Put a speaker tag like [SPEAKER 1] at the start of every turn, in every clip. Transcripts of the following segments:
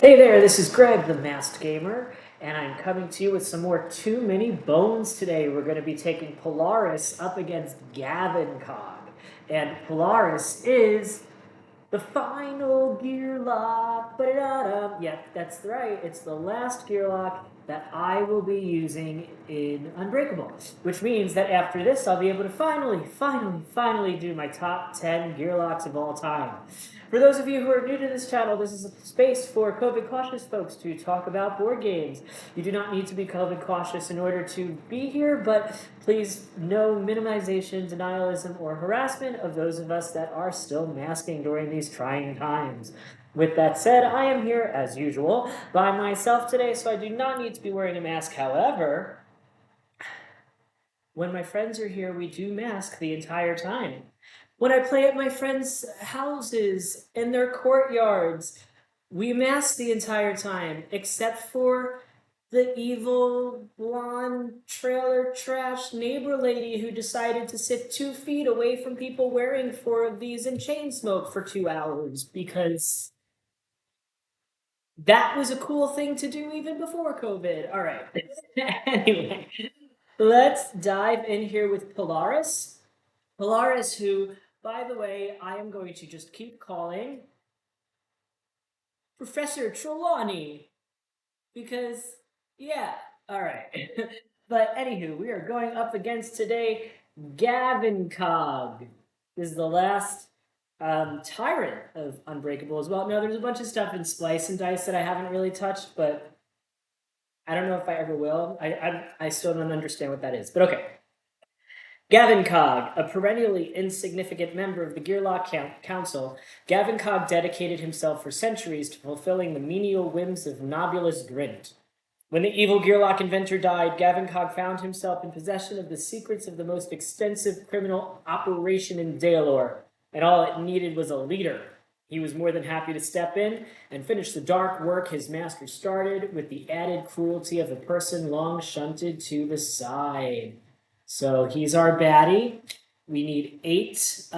[SPEAKER 1] Hey there, this is Greg, the Masked Gaymer, and I'm coming to you with some more Too Many Bones today. We're going to be taking Polaris up against Gavenkog, and Polaris is the final gearloc. Ba-da-da-da. Yeah, that's right. It's the last gearloc that I will be using in Unbreakable, which means that after this, I'll be able to finally do my top 10 gearlocs of all time. For those of you who are new to this channel, this is a space for COVID cautious folks to talk about board games. You do not need to be COVID cautious in order to be here, but please no minimization, denialism, or harassment of those of us that are still masking during these trying times. With that said, I am here, as usual, by myself today, so I do not need to be wearing a mask. However, when my friends are here, we do mask the entire time. When I play at my friends' houses in their courtyards, we mask the entire time, except for the evil, blonde, trailer trash neighbor lady who decided to sit 2 feet away from people wearing 4 of these and chain smoke for 2 hours because that was a cool thing to do even before COVID. All right. Anyway, let's dive in here with Polaris. Polaris, who, by the way, I am going to just keep calling Professor Trelawney because, yeah, all right. But anywho, we are going up against today Gavenkog. This is the last tyrant of Unbreakable as well. Now, there's a bunch of stuff in Splice and Dice that I haven't really touched, but I don't know if I ever will. I still don't understand what that is, but okay. Gavenkog, a perennially insignificant member of the Gearloc Council, Gavenkog dedicated himself for centuries to fulfilling the menial whims of Nobulus Grint. When the evil Gearloc inventor died, Gavenkog found himself in possession of the secrets of the most extensive criminal operation in Daelor, and all it needed was a leader. He was more than happy to step in and finish the dark work his master started with the added cruelty of a person long shunted to the side. So he's our baddie. We need 8.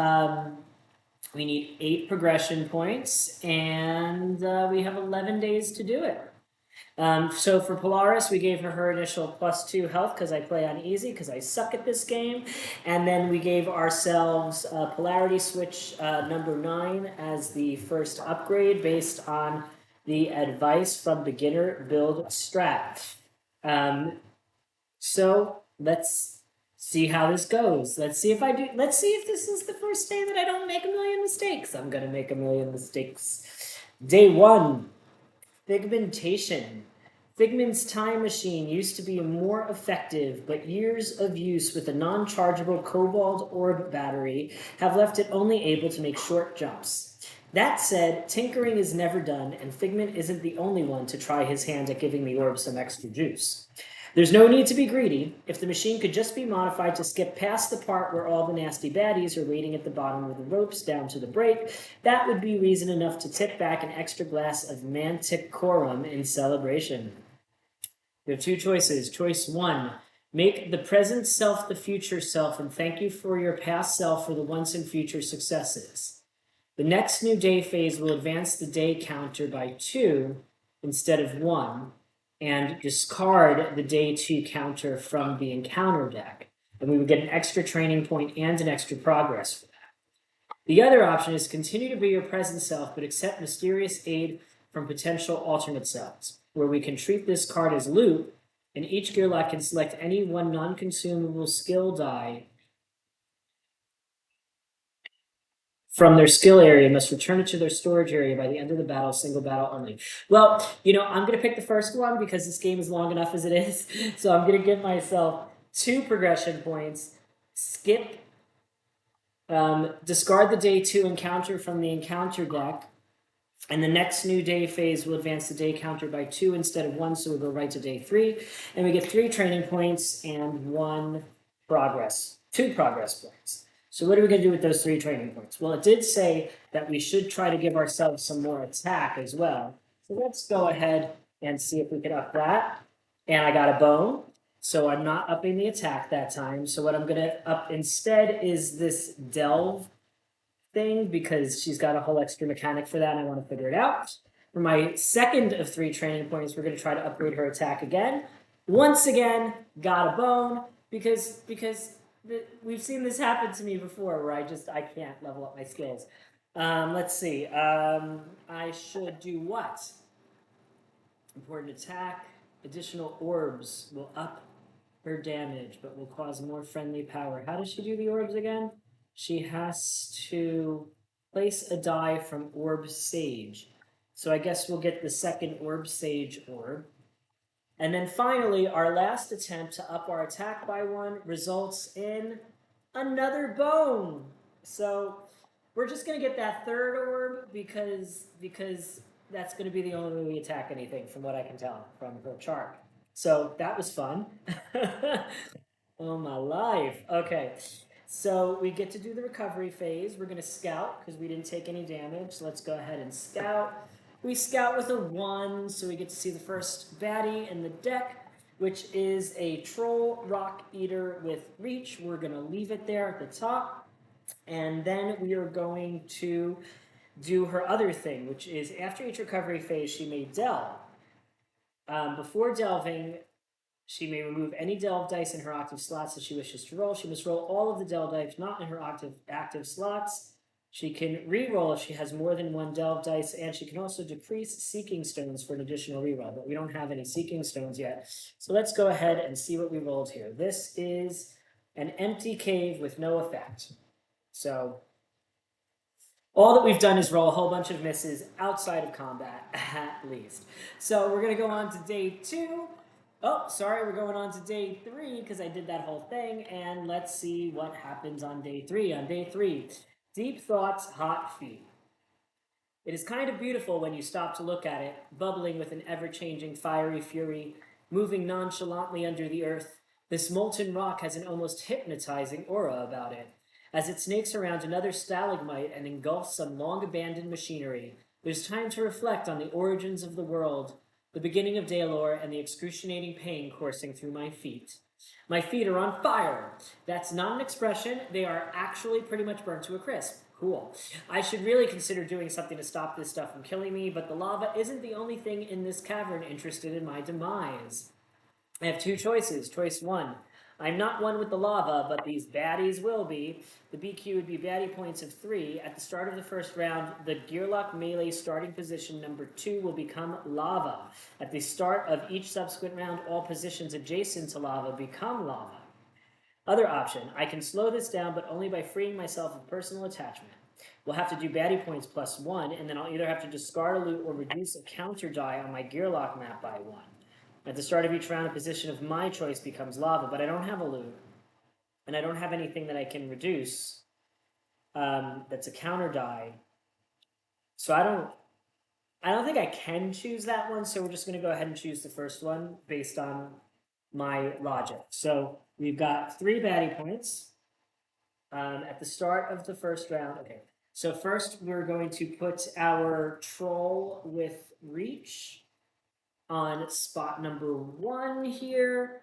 [SPEAKER 1] We need 8 progression points, and we have 11 days to do it. So for Polaris, we gave her initial +2 health because I play on easy because I suck at this game, and then we gave ourselves Polarity Switch number 9 as the first upgrade based on the advice from Beginner Build Strat. So let's see how this goes. Let's see if this is the first day that I don't make a million mistakes. I'm gonna make a million mistakes. Day 1, Figmentation. Figment's time machine used to be more effective, but years of use with a non-chargeable cobalt orb battery have left it only able to make short jumps. That said, tinkering is never done, and Figment isn't the only one to try his hand at giving the orb some extra juice. There's no need to be greedy. If the machine could just be modified to skip past the part where all the nasty baddies are waiting at the bottom of the ropes down to the break, that would be reason enough to tip back an extra glass of Manticorum in celebration. You have 2 choices. Choice 1, make the present self the future self and thank you for your past self for the once and future successes. The next new day phase will advance the day counter by 2 instead of 1, and discard the day 2 counter from the encounter deck. And we would get an extra training point and an extra progress for that. The other option is continue to be your present self, but accept mysterious aid from potential alternate selves, where we can treat this card as loot, and each gearloc can select any one non-consumable skill die from their skill area, must return it to their storage area by the end of the battle, single battle only. Well, I'm going to pick the first one because this game is long enough as it is. So I'm going to give myself 2 progression points, skip, discard the day 2 encounter from the encounter deck, and the next new day phase will advance the day counter by 2 instead of 1, so we'll go right to day 3. And we get 3 training points and 2 progress points. So what are we going to do with those 3 training points? Well, it did say that we should try to give ourselves some more attack as well. So let's go ahead and see if we can up that. And I got a bone, so I'm not upping the attack that time. So what I'm going to up instead is this delve thing because she's got a whole extra mechanic for that and I want to figure it out. For my second of 3 training points, we're going to try to upgrade her attack again. Once again, got a bone because we've seen this happen to me before where I can't level up my skills. Let's see. I should do what? Important attack. Additional orbs will up her damage, but will cause more friendly power. How does she do the orbs again? She has to place a die from Orb Sage. So I guess we'll get the second Orb Sage orb. And then finally, our last attempt to up our attack by 1 results in another bone. So we're just going to get that third orb because that's going to be the only way we attack anything from what I can tell from her chart. So that was fun. Oh my life. Okay. So we get to do the recovery phase. We're going to scout because we didn't take any damage. So let's go ahead and scout. We scout with a 1, so we get to see the first baddie in the deck, which is a Troll Rock Eater with Reach. We're going to leave it there at the top. And then we are going to do her other thing, which is after each recovery phase, she may delve. Before delving, she may remove any delve dice in her active slots that she wishes to roll. She must roll all of the delve dice not in her active slots. She can re-roll if she has more than 1 delve dice, and she can also decrease seeking stones for an additional re-roll, but we don't have any seeking stones yet. So let's go ahead and see what we rolled here. This is an empty cave with no effect. So all that we've done is roll a whole bunch of misses outside of combat, at least. So we're going to go on to day 2. Oh, sorry, we're going on to day 3 because I did that whole thing, and let's see what happens on day 3. On day 3, deep thoughts, hot feet. It is kind of beautiful when you stop to look at it, bubbling with an ever-changing fiery fury, moving nonchalantly under the earth. This molten rock has an almost hypnotizing aura about it. As it snakes around another stalagmite and engulfs some long-abandoned machinery, there's time to reflect on the origins of the world, the beginning of Daelor, and the excruciating pain coursing through my feet. My feet are on fire. That's not an expression. They are actually pretty much burnt to a crisp. Cool. I should really consider doing something to stop this stuff from killing me, but the lava isn't the only thing in this cavern interested in my demise. I have 2 choices. Choice 1. I'm not one with the lava, but these baddies will be. The BQ would be baddie points of 3. At the start of the first round, the gearloc melee starting position number 2 will become lava. At the start of each subsequent round, all positions adjacent to lava become lava. Other option, I can slow this down, but only by freeing myself of personal attachment. We'll have to do baddie points plus 1, and then I'll either have to discard a loot or reduce a counter die on my gearloc map by 1. At the start of each round, a position of my choice becomes lava, but I don't have a loot, and I don't have anything that I can reduce that's a counter die. So I don't think I can choose that one, so we're just going to go ahead and choose the first one based on my logic. So we've got 3 baddie points at the start of the first round. Okay, so first we're going to put our troll with reach on spot number 1 here,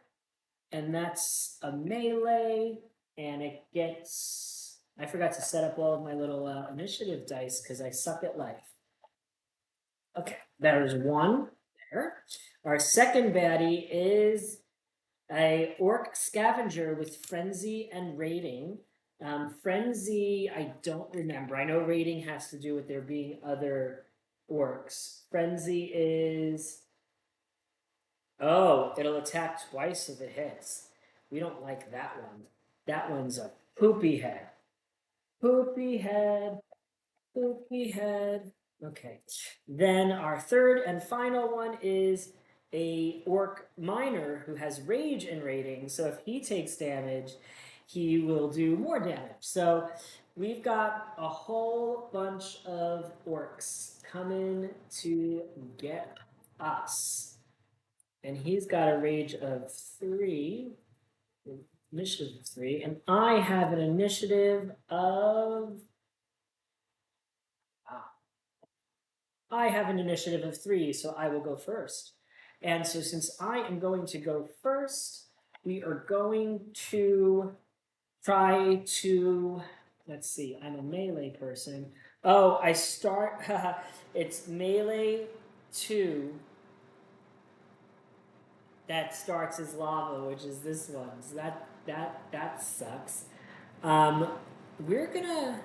[SPEAKER 1] and that's a melee, and it gets, I forgot to set up all of my little initiative dice because I suck at life. Okay, there's 1 there. Our second baddie is a orc scavenger with frenzy and raiding. Frenzy, I don't remember. I know raiding has to do with there being other orcs. Frenzy is, oh, it'll attack twice if it hits. We don't like that one. That one's a poopy head. Poopy head. Poopy head. Okay. Then our third and final one is a orc miner who has rage and rating. So if he takes damage, he will do more damage. So we've got a whole bunch of orcs coming to get us. And he's got a rage of 3, initiative of 3, and I have an initiative of, I have an initiative of 3, so I will go first. And so since I am going to go first, we are going to try to, let's see, I'm a melee person, Oh, I start. It's melee 2 that starts as lava, which is this one. So that sucks. Um, we're gonna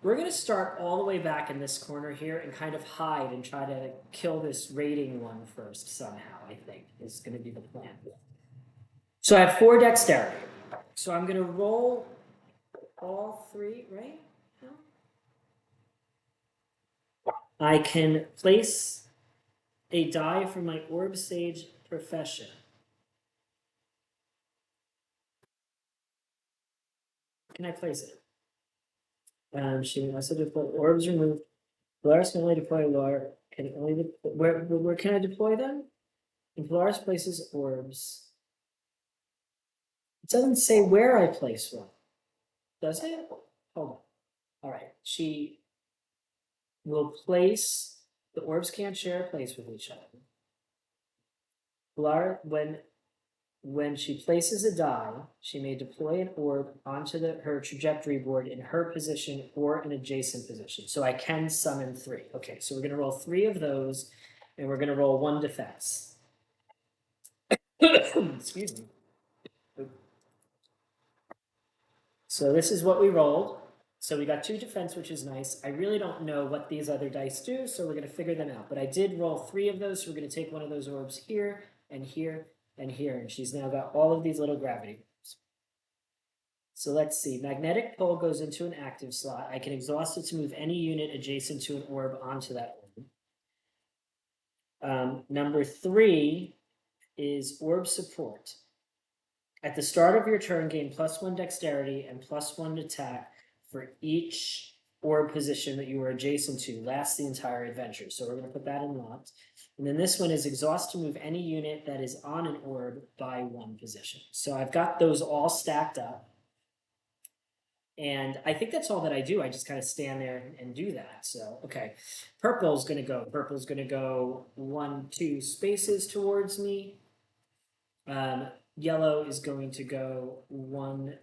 [SPEAKER 1] we're gonna start all the way back in this corner here and kind of hide and try to kill this raiding one first somehow. I think is gonna be the plan. So I have 4 dexterity. So I'm gonna roll all 3, right? No? I can place a die from my Orb Sage profession. Can I place it? She also deploy orbs removed. Polaris can only deploy lore. Can only where can I deploy them? In Polaris places orbs. It doesn't say where I place one. Does it? Hold on. All right. She will place the orbs can't share a place with each other. Polaris when she places a die, she may deploy an orb onto her trajectory board in her position or an adjacent position. So I can summon 3. Okay, so we're going to roll 3 of those, and we're going to roll 1 defense. Excuse me. So this is what we rolled. So we got 2 defense, which is nice. I really don't know what these other dice do, so we're going to figure them out. But I did roll 3 of those, so we're going to take one of those orbs here, and here, and here. And she's now got all of these little gravity orbs. So let's see. Magnetic pole goes into an active slot. I can exhaust it to move any unit adjacent to an orb onto that orb. Number 3 is orb support. At the start of your turn, gain +1 dexterity and +1 attack for each orb position that you are adjacent to. Lasts the entire adventure. So we're going to put that in locked. And then this one is exhaust to move any unit that is on an orb by 1 position. So I've got those all stacked up. And I think that's all that I do. I just kind of stand there and do that. So, okay. Purple's going to go. Purple's going to go 1, 2 spaces towards me. Yellow is going to go 1,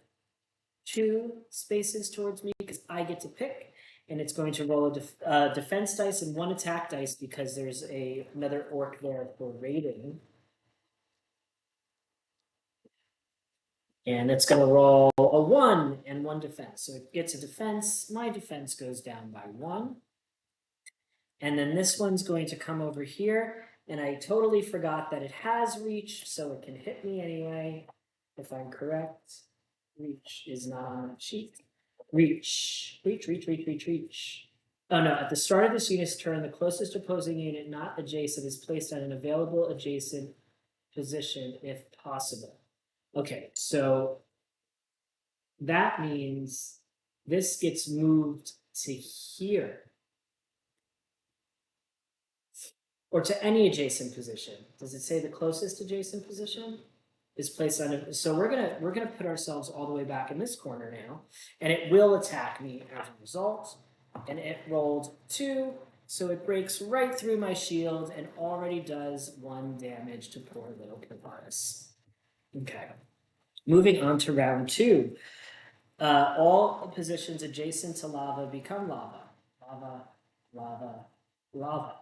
[SPEAKER 1] 2 spaces towards me because I get to pick. And it's going to roll a defense dice and 1 attack dice because there's another orc there for raiding. And it's going to roll a 1 and 1 defense. So it gets a defense. My defense goes down by 1. And then this one's going to come over here. And I totally forgot that it has reach, so it can hit me anyway, if I'm correct. Reach is not on that sheet. Reach. Reach, reach, reach, reach, reach. Oh no, at the start of this unit's turn, the closest opposing unit not adjacent is placed on an available adjacent position if possible. Okay, so that means this gets moved to here. Or to any adjacent position. Does it say the closest adjacent position is placed on it? So we're gonna put ourselves all the way back in this corner now, and it will attack me as a result. And it rolled 2, so it breaks right through my shield and already does 1 damage to poor little Polaris. Okay. Moving on to round 2. All positions adjacent to lava become lava. Lava, lava, lava.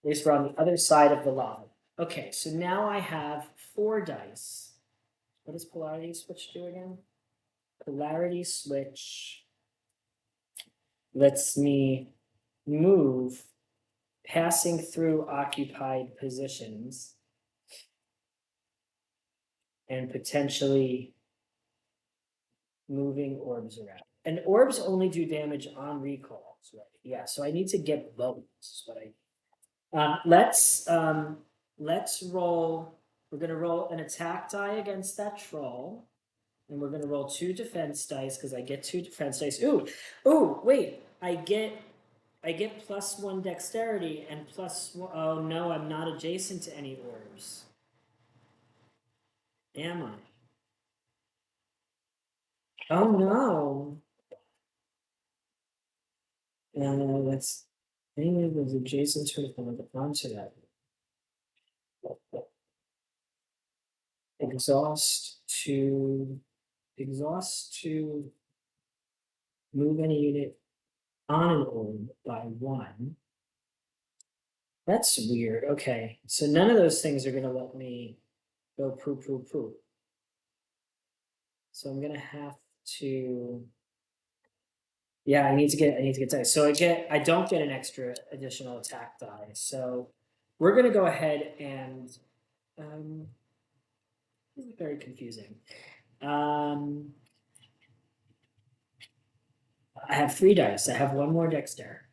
[SPEAKER 1] At least we're on the other side of the lava. Okay, so now I have 4 dice. What does polarity switch do again? Polarity switch lets me move passing through occupied positions and potentially moving orbs around. And orbs only do damage on recalls, right? Yeah, so I need to get both. Is what I let's roll. We're gonna roll an attack die against that troll, and we're gonna roll 2 defense dice because I get 2 defense dice. Ooh, wait! I get +1 dexterity and +1. Oh no, I'm not adjacent to any orbs. Am I? Oh no! That's any of those adjacent to it onto that. Exhaust to Move any unit on an orb by 1. That's weird. Okay, so none of those things are going to let me go poo poo poo. So I'm going to have to. Yeah, I need to get dice. So I don't get an extra additional attack die. So we're gonna go ahead and this is very confusing. I have 3 dice. I have 1 more dexter.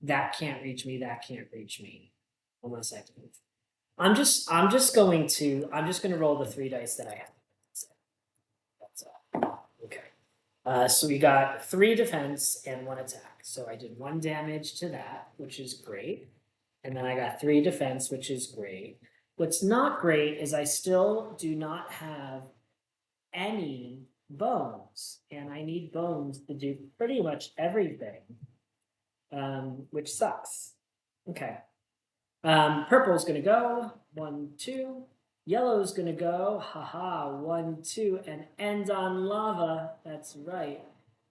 [SPEAKER 1] That can't reach me, that can't reach me. Unless I have to move. I'm just gonna roll the 3 dice that I have. That's all. Okay. So we got 3 defense and 1 attack. So I did 1 damage to that, which is great. And then I got 3 defense, which is great. What's not great is I still do not have any bones. And I need bones to do pretty much everything, which sucks. Okay. Purple's going to go. 1, 2. Yellow's going to go. Haha. 1, 2. And end on lava. That's right.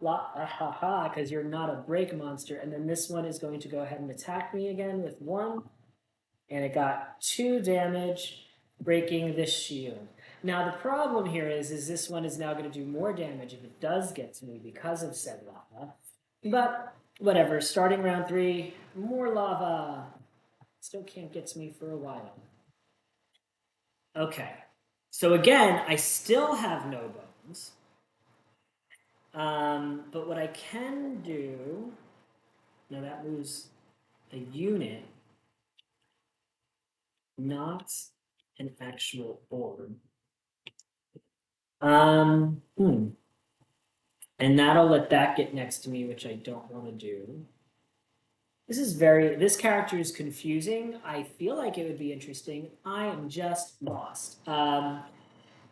[SPEAKER 1] Haha, because you're not a break monster. And then this one is going to go ahead and attack me again with 1. And it got 2 damage, breaking this shield. Now the problem here is this one is now going to do more damage if it does get to me because of said lava. But whatever, starting round 3, more lava. Still can't get to me for a while. Okay, so again, I still have no bones. But what I can do, now that moves a unit, not an actual orb. And that'll let that get next to me, which I don't want to do. This character is confusing. I feel like it would be interesting. I am just lost.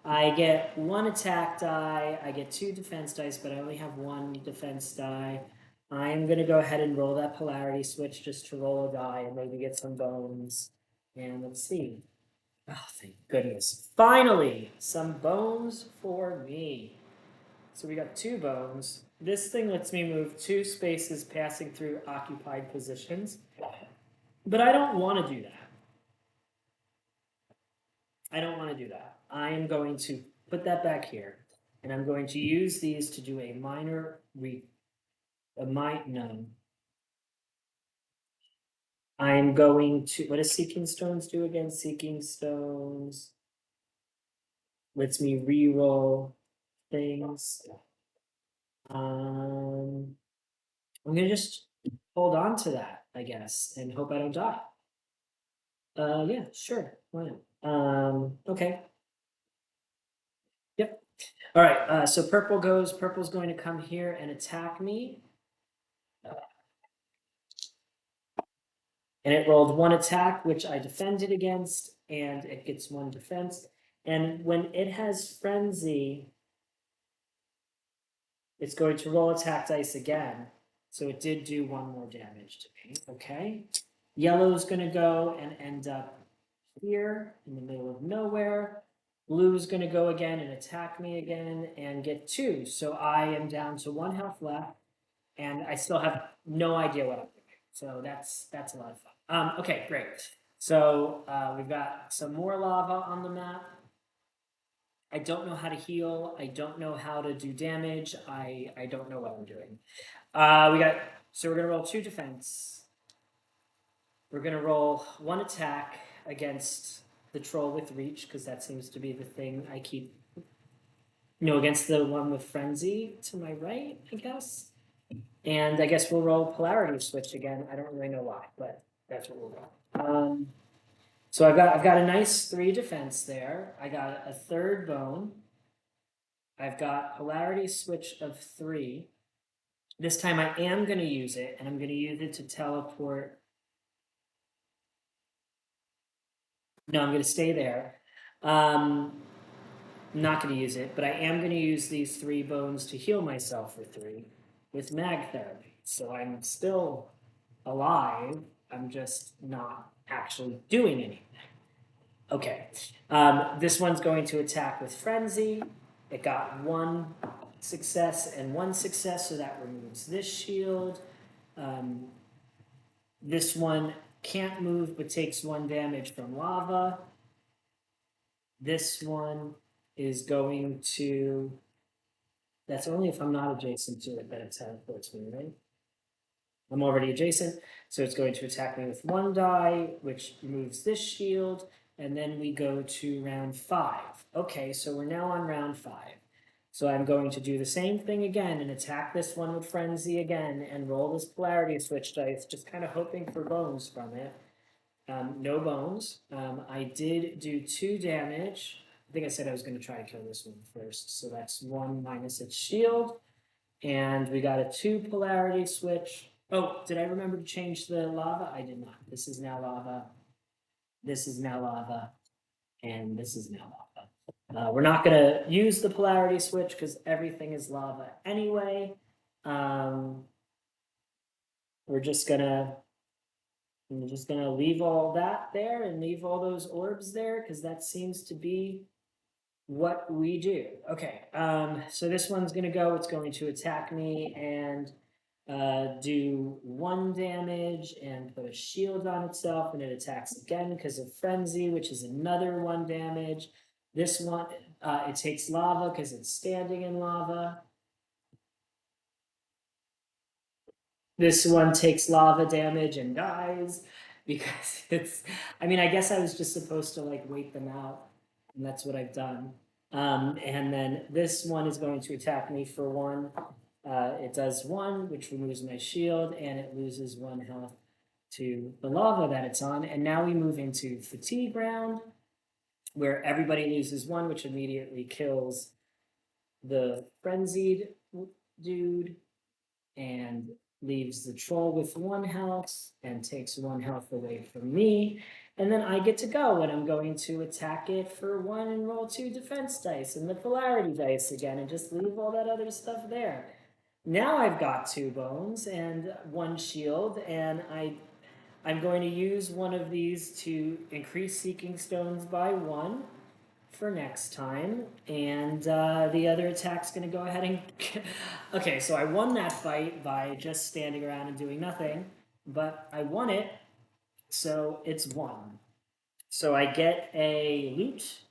[SPEAKER 1] I get 1 attack die, I get 2 defense dice, but I only have 1 defense die. I am going to go ahead and roll that polarity switch just to roll a die and maybe get some bones. And let's see. Oh, thank goodness. Finally, some bones for me. So we got 2 bones. This thing lets me move 2 spaces passing through occupied positions. But I don't want to do that. I don't want to do that. I am going to put that back here. And I'm going to use these to do a minor no. I'm going to, what does Seeking Stones do again? Seeking Stones lets me re-roll things. I'm gonna just hold on to that, I guess, and hope I don't die. Yeah, sure. Why not? Okay. Yep. All right. So purple's going to come here and attack me. And it rolled 1 attack, which I defended against, and it gets 1 defense. And when it has frenzy, it's going to roll attack dice again. So it did do 1 more damage to me. Okay. Yellow's going to go and end up here in the middle of nowhere. Blue's going to go again and attack me again and get 2. So I am down to 1 health left, and I still have no idea what I'm doing. So that's a lot of fun. Okay, great. So we've got some more lava on the map. I don't know how to heal. I don't know how to do damage. I don't know what I'm doing. So we're gonna roll 2 defense. We're gonna roll 1 attack against the troll with reach, because that seems to be the thing I keep. No, against the one with frenzy to my right, I guess. And I guess we'll roll polarity switch again. I don't really know why, but that's what we'll roll. So I've got a nice 3 defense there. I got a 3rd bone. I've got polarity switch of 3. This time I am going to use it, and I'm going to use it to teleport. No, I'm going to stay there. I'm not going to use it, but I am going to use these 3 bones to heal myself for 3 with mag therapy. So I'm still alive. I'm just not actually doing anything. Okay. This one's going to attack with frenzy. It got 1 success and 1 success, so that removes this shield. This one can't move but takes 1 damage from lava. This one is going to... That's only if I'm not adjacent to it that it teleports me, right? I'm already adjacent, so it's going to attack me with 1 die, which removes this shield, and then we go to round 5. Okay, so we're now on round 5. So I'm going to do the same thing again and attack this one with Frenzy again and roll this Polarity Switch dice, just kind of hoping for bones from it. No bones. I did do 2 damage. I think I said I was going to try to kill this one first, so that's 1 minus its shield. And we got a 2 Polarity Switch. Oh, did I remember to change the lava? I did not. This is now lava. This is now lava. And this is now lava. We're not going to use the Polarity Switch because everything is lava anyway. I'm just gonna leave all that there and leave all those orbs there because that seems to be what we do. Okay, so this one's gonna go. It's going to attack me and do 1 damage and put a shield on itself, and it attacks again because of Frenzy, which is another 1 damage. This one, it takes lava because it's standing in lava. This one takes lava damage and dies because it's... I mean, I guess I was just supposed to like wait them out, and that's what I've done. And then this one is going to attack me for 1. It does 1, which removes my shield, and it loses 1 health to the lava that it's on. And now we move into fatigue round, where everybody loses 1, which immediately kills the frenzied dude, and leaves the troll with 1 health and takes 1 health away from me. And then I get to go, and I'm going to attack it for 1 and roll 2 defense dice and the polarity dice again, and just leave all that other stuff there. Now I've got 2 bones and 1 shield, and I'm going to use one of these to increase Seeking Stones by 1 for next time, and the other attack's going to go ahead and... Okay, so I won that fight by just standing around and doing nothing, but I won it, so it's 1. So I get a loot,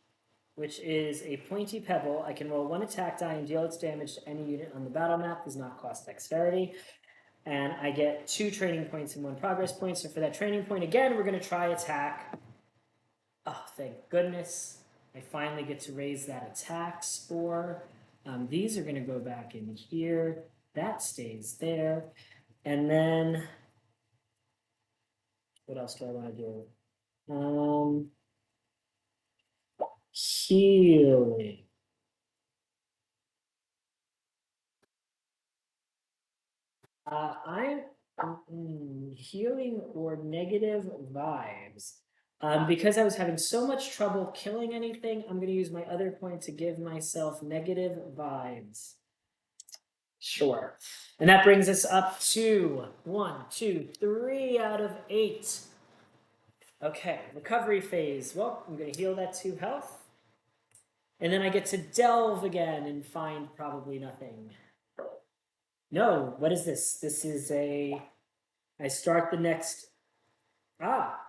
[SPEAKER 1] which is a pointy pebble. I can roll 1 attack die and deal its damage to any unit on the battle map. Does not cost dexterity. And I get 2 training points and 1 progress point. So for that training point, again, we're going to try attack. Oh, thank goodness. I finally get to raise that attack score. These are going to go back in here. That stays there. And then, what else do I want to do? Healing. I'm healing or negative vibes. Because I was having so much trouble killing anything, I'm going to use my other point to give myself negative vibes. Sure. And that brings us up to 1, 2, 3 out of 8. Okay, recovery phase. Well, I'm going to heal that 2 health. And then I get to delve again and find probably nothing. No, what is this? This is a... I start the next... Ah!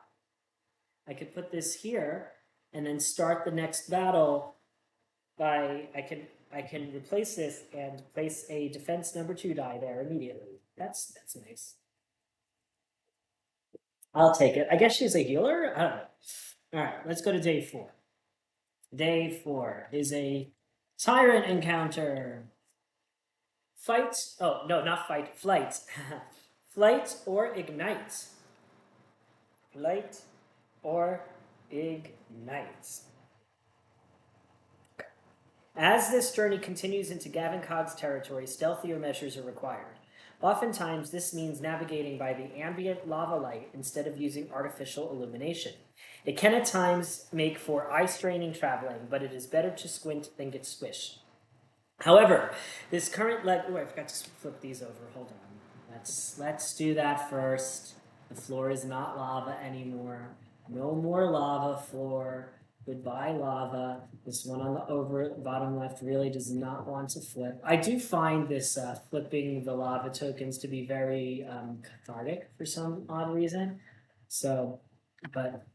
[SPEAKER 1] I could put this here and then start the next battle by... I can replace this and place a defense number 2 die there immediately. That's nice. I'll take it. I guess she's a healer? I don't know. All right, let's go to day 4. Day 4 is a tyrant encounter. Fight. Oh, no, not fight. Flight. Flight or ignite. Flight or ignite. As this journey continues into Gavenkog's territory, stealthier measures are required. Oftentimes, this means navigating by the ambient lava light instead of using artificial illumination. It can at times make for eye-straining traveling, but it is better to squint than get squished. However, this current oh, I forgot to flip these over. Hold on. Let's do that first. The floor is not lava anymore. No more lava floor. Goodbye, lava. This one on the over bottom left really does not want to flip. I do find this flipping the lava tokens to be very cathartic for some odd reason. So, but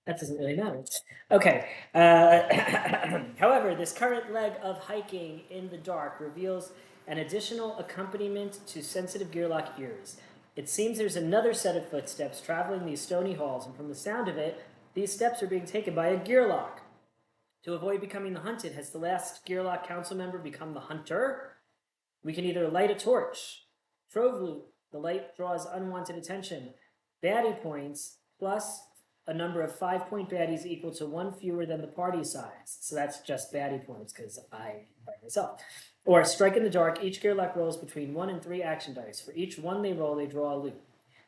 [SPEAKER 1] that doesn't really matter. Okay. However, this current leg of hiking in the dark reveals an additional accompaniment to sensitive gearloc ears. It seems there's another set of footsteps traveling these stony halls, and from the sound of it, these steps are being taken by a gearloc. To avoid becoming the hunted, has the last gearloc council member become the hunter? We can either light a torch, trove loot, the light draws unwanted attention, baddie points, plus a number of 5-point baddies equal to one fewer than the party size. So that's just baddie points because I by myself. Or strike in the dark, each gearloc rolls between 1 and 3 action dice. For each 1 they roll, they draw a loot.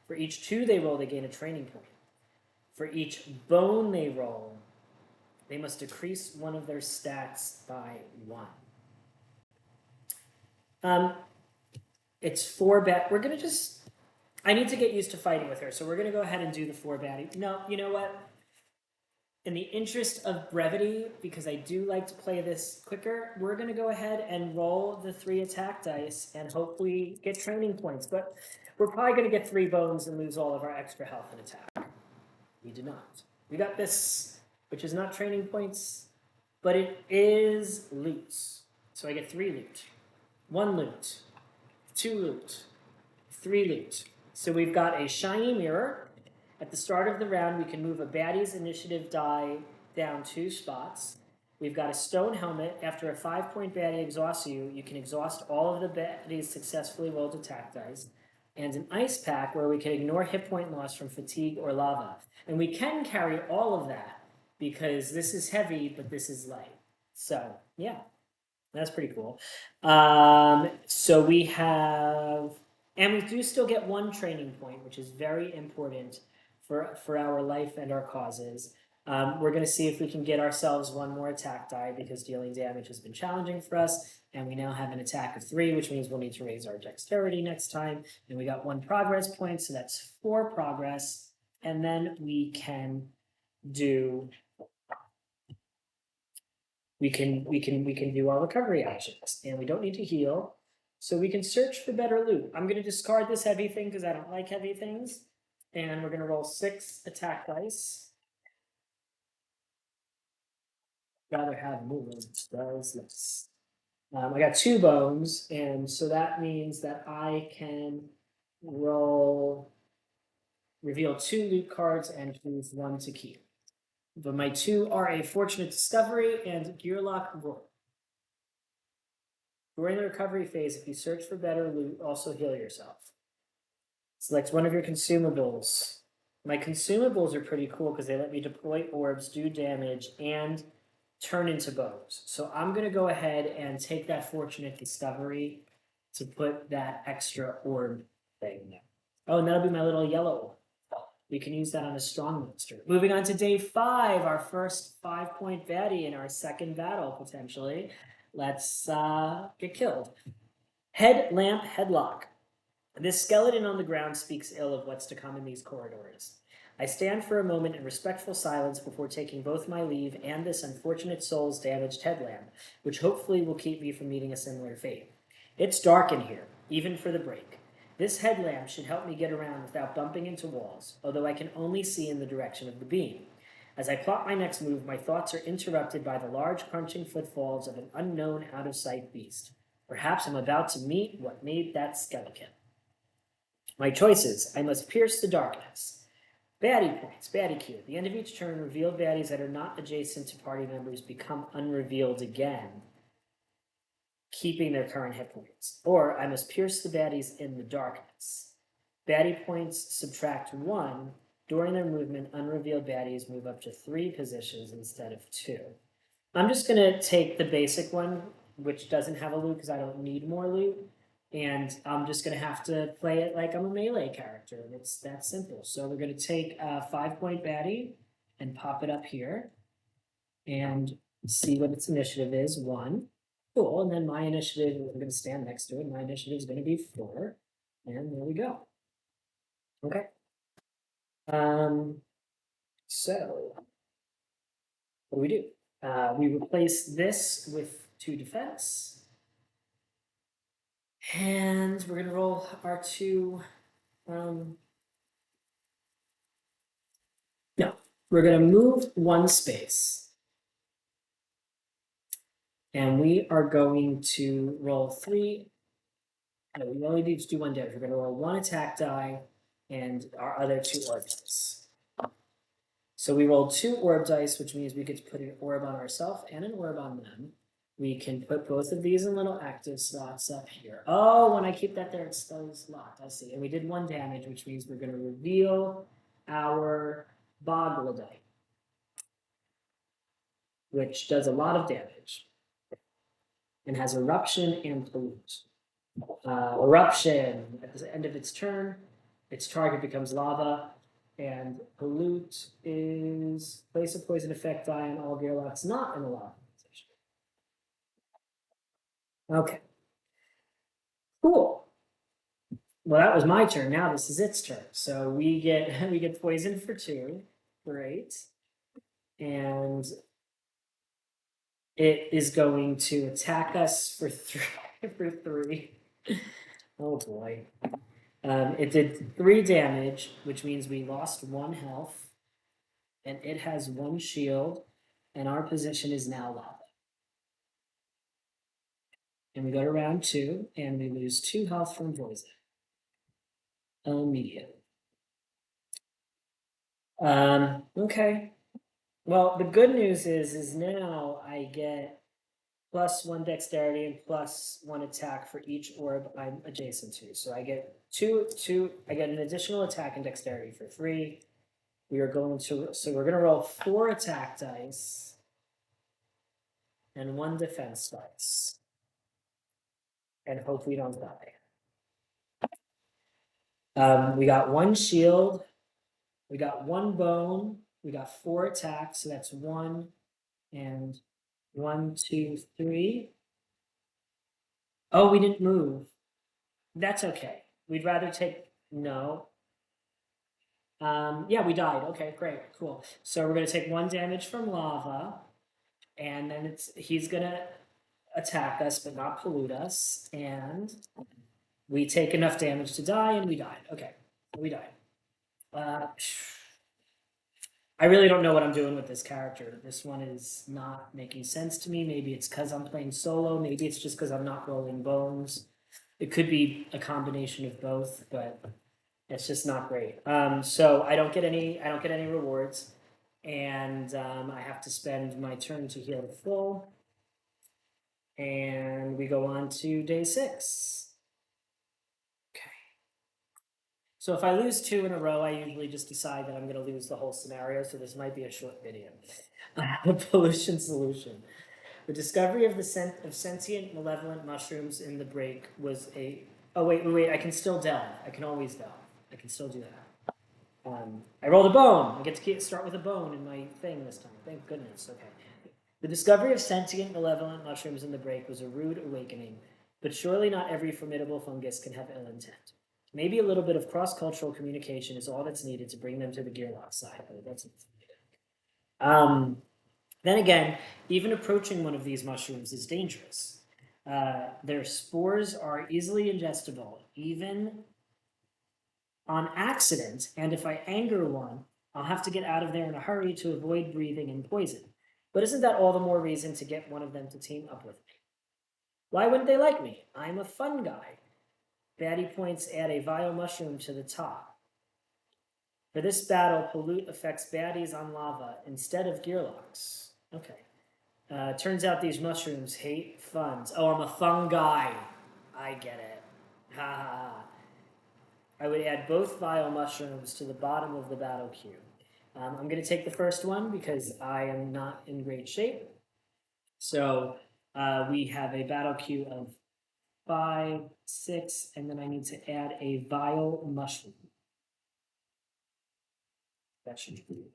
[SPEAKER 1] For each 2 they roll, they gain a training point. For each bone they roll, they must decrease one of their stats by 1. It's 4 bat. We're gonna just. I need to get used to fighting with her, so we're gonna go ahead and do the 4 baddie. No, you know what? In the interest of brevity, because I do like to play this quicker, we're gonna go ahead and roll the 3 attack dice and hopefully get training points. But we're probably gonna get 3 bones and lose all of our extra health and attack. We do not. We got this, which is not training points, but it is loot. So I get 3 loot, 1 loot, 2 loot, 3 loot. So we've got a shiny mirror. At the start of the round, we can move a baddie's initiative die down 2 spots. We've got a stone helmet. After a 5-point baddie exhausts you, you can exhaust all of the baddies successfully rolled attack dice. And an ice pack where we can ignore hit point loss from fatigue or lava. And we can carry all of that because this is heavy, but this is light. So, yeah, that's pretty cool. So we have, and we do still get 1 training point, which is very important for our life and our causes. We're going to see if we can get ourselves 1 more attack die because dealing damage has been challenging for us. And we now have an attack of 3, which means we'll need to raise our dexterity next time. And we got 1 progress point, so that's 4 progress. And then we can do we can do our recovery actions, and we don't need to heal, so we can search for better loot. I'm going to discard this heavy thing because I don't like heavy things, and we're going to roll 6 attack dice. Rather have movement does less. I got 2 bones, and so that means that I can reveal 2 loot cards and choose 1 to keep. But my 2 are a Fortunate Discovery and Gearloc Roll. During the recovery phase, if you search for better loot, also heal yourself. Select one of your consumables. My consumables are pretty cool because they let me deploy orbs, do damage, and turn into bows. So I'm going to go ahead and take that Fortunate Discovery to put that extra orb thing there. Oh, and that'll be my little yellow orb. We can use that on a strong monster. Moving on to day 5, our first 5-point baddie in our second battle, potentially. Let's get killed. Headlamp Headlock. This skeleton on the ground speaks ill of what's to come in these corridors. I stand for a moment in respectful silence before taking both my leave and this unfortunate soul's damaged headlamp, which hopefully will keep me from meeting a similar fate. It's dark in here, even for the break. This headlamp should help me get around without bumping into walls, although I can only see in the direction of the beam. As I plot my next move, my thoughts are interrupted by the large crunching footfalls of an unknown out-of-sight beast. Perhaps I'm about to meet what made that skeleton. My choices: I must pierce the darkness. Baddie points, baddie queue. At the end of each turn, revealed baddies that are not adjacent to party members become unrevealed again, keeping their current hit points. Or I must pierce the baddies in the darkness. Baddie points subtract 1. During their movement, unrevealed baddies move up to 3 positions instead of 2. I'm just going to take the basic one, which doesn't have a loot because I don't need more loot. And I'm just going to have to play it like I'm a melee character. And it's that simple. So we're going to take a 5-point baddie and pop it up here. And see what its initiative is. 1. Cool. And then my initiative, I'm going to stand next to it. My initiative is going to be 4. And there we go. Okay. So what do? We replace this with 2 defense. And we're gonna roll our 2. No, we're gonna move 1 space. And we are going to roll 3. No, we only need to do 1 damage. We're gonna roll 1 attack die and our other 2 orb dice. So we rolled 2 orb dice, which means we get to put an orb on ourselves and an orb on them. We can put both of these in little active slots up here. Oh, when I keep that there, it's those locked. I see. And we did 1 damage, which means we're going to reveal our Bogladite, which does a lot of damage and has eruption and pollute. Eruption, at the end of its turn, its target becomes lava, and pollute is place a poison effect die on all gearlocs not in a lava position. Okay. Cool. Well, that was my turn. Now this is its turn. So we get poisoned for 2. Great. And it is going to attack us for 3 for 3. Oh boy. It did 3 damage, which means we lost 1 health. And it has 1 shield, and our position is now lava. And we go to round 2, and we lose 2 health from poison. Immediately. Okay. Well, the good news is now I get +1 dexterity and +1 attack for each orb I'm adjacent to. So I get I get an additional attack and dexterity for 3. We're going to roll 4 attack dice and 1 defense dice. And hope we don't die. We got 1 shield, we got 1 bone, we got 4 attacks, so that's 1 and 1, 2, 3. Oh, we didn't move. That's okay. We'd rather take no. Yeah, we died. Okay, great, cool. So we're gonna take 1 damage from lava, and then he's gonna attack us but not pollute us, and we take enough damage to die, and we died. Okay, we died. I really don't know what I'm doing with this character. This one is not making sense to me. Maybe it's because I'm playing solo. Maybe it's just because I'm not rolling bones. It could be a combination of both, but it's just not great. So I don't get any rewards, and I have to spend my turn to heal full. And we go on to day 6. Okay. So if I lose 2 in a row, I usually just decide that I'm going to lose the whole scenario. So this might be a short video. Pollution solution. The discovery of the scent of sentient malevolent mushrooms in the break was a. Oh wait! I can still delve. I can always delve. I can still do that. I rolled a bone. I get to start with a bone in my thing this time. Thank goodness. Okay. The discovery of sentient malevolent mushrooms in the break was a rude awakening, but surely not every formidable fungus can have ill intent. Maybe a little bit of cross-cultural communication is all that's needed to bring them to the gearloc side. That's then again, even approaching one of these mushrooms is dangerous. Their spores are easily ingestible, even on accident, and if I anger one, I'll have to get out of there in a hurry to avoid breathing in poison. But isn't that all the more reason to get one of them to team up with me? Why wouldn't they like me? I'm a fun guy. Baddie points add a vile mushroom to the top. For this battle, pollute affects baddies on lava instead of gearlocs. Okay. Turns out these mushrooms hate funds. Oh, I'm a fun guy. I get it. Ha ha ha. I would add both vile mushrooms to the bottom of the battle queue. I'm going to take the first one because I am not in great shape. So we have a battle queue of 5, 6, and then I need to add a vile mushroom. That should be good.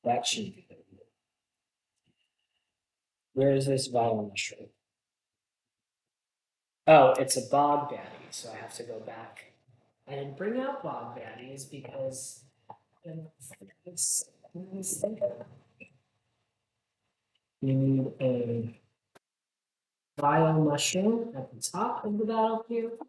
[SPEAKER 1] That should be good. Where is this vile mushroom? Oh, it's a bog baddie, so I have to go back and bring out bog baddies because Let's think of it. You need a bio mushroom at the top of the battlefield.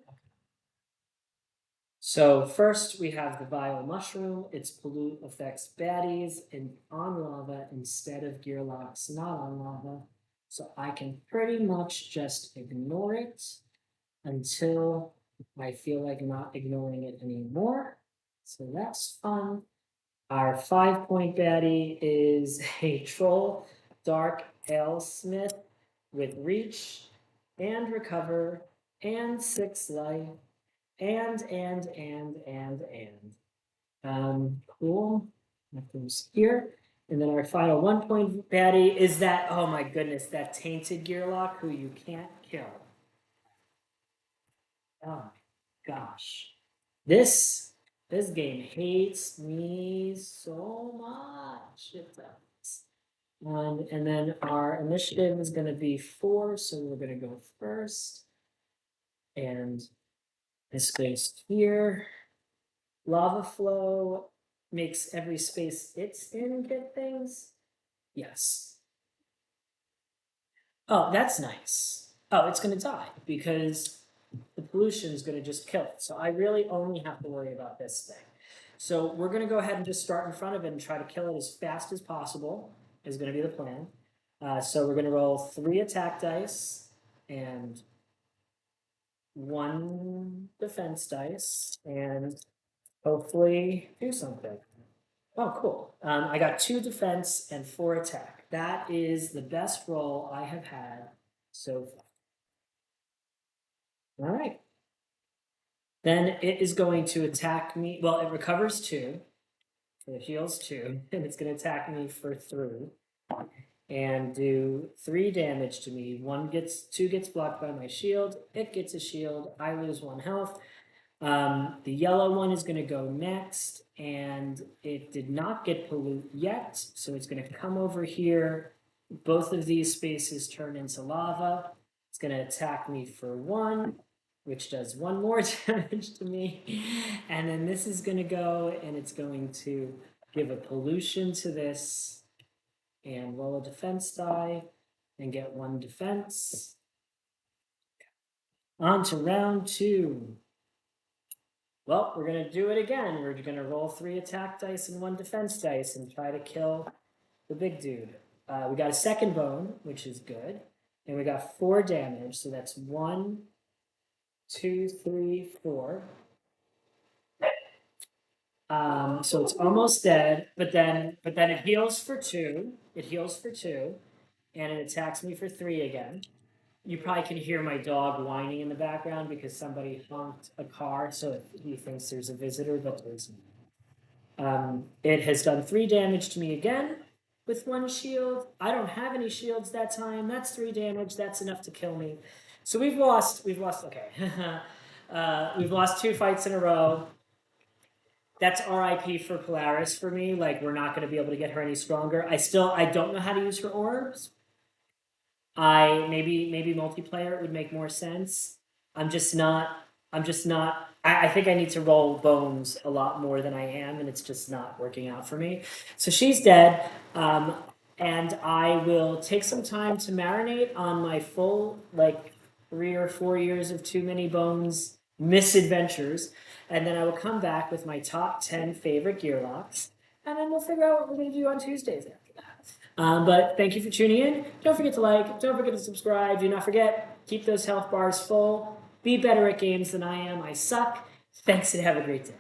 [SPEAKER 1] So first we have the vile mushroom. Its pollute affects baddies and on lava instead of gearlocs not on lava. So I can pretty much just ignore it until I feel like not ignoring it anymore. So that's fun. Our 5-point baddie is a troll, dark alesmith with reach and recover and 6 life and. Cool. That goes here. And then our final 1-point baddie is that, oh my goodness, that tainted gearloc who you can't kill. Oh my gosh. This game hates me so much. It does. And then our initiative is going to be 4, so we're going to go first. And this goes here. Lava flow makes every space it's in get things. Yes. Oh, that's nice. Oh, it's going to die because the pollution is going to just kill it. So I really only have to worry about this thing. So we're going to go ahead and just start in front of it and try to kill it as fast as possible is going to be the plan. So we're going to roll 3 attack dice and 1 defense dice and hopefully do something. Oh, cool. I got 2 defense and 4 attack. That is the best roll I have had so far. All right. Then it is going to attack me. Well, it recovers 2. It heals 2, and it's going to attack me for 3 and do 3 damage to me. 2 gets blocked by my shield. It gets a shield. I lose 1 health. The yellow one is going to go next, and it did not get pollute yet, so it's going to come over here. Both of these spaces turn into lava. It's going to attack me for 1, which does 1 more damage to me. And then this is going to go, and it's going to give a pollution to this and roll a defense die and get 1 defense. On to round 2. Well, we're going to do it again. We're going to roll 3 attack dice and 1 defense dice and try to kill the big dude. We got a second bone, which is good. And we got 4 damage. So that's 1, 2, 3, 4. So it's almost dead, but then it heals for 2. It heals for 2. And it attacks me for 3 again. You probably can hear my dog whining in the background because somebody honked a car, so he thinks there's a visitor, but there's not. It has done 3 damage to me again with 1 shield. I don't have any shields that time. That's 3 damage. That's enough to kill me. So we've lost, okay. We've lost 2 fights in a row. That's RIP for Polaris for me. Like, we're not going to be able to get her any stronger. I don't know how to use her orbs. Maybe multiplayer would make more sense. I think I need to roll bones a lot more than I am, and it's just not working out for me. So she's dead, and I will take some time to marinate on my full 3 or 4 years of Too Many Bones misadventures, and then I will come back with my top 10 favorite gearlocs, and then we'll figure out what we're going to do on Tuesdays after that. But thank you for tuning in. Don't forget to like. Don't forget to subscribe. Do not forget, keep those health bars full. Be better at games than I am. I suck. Thanks and have a great day.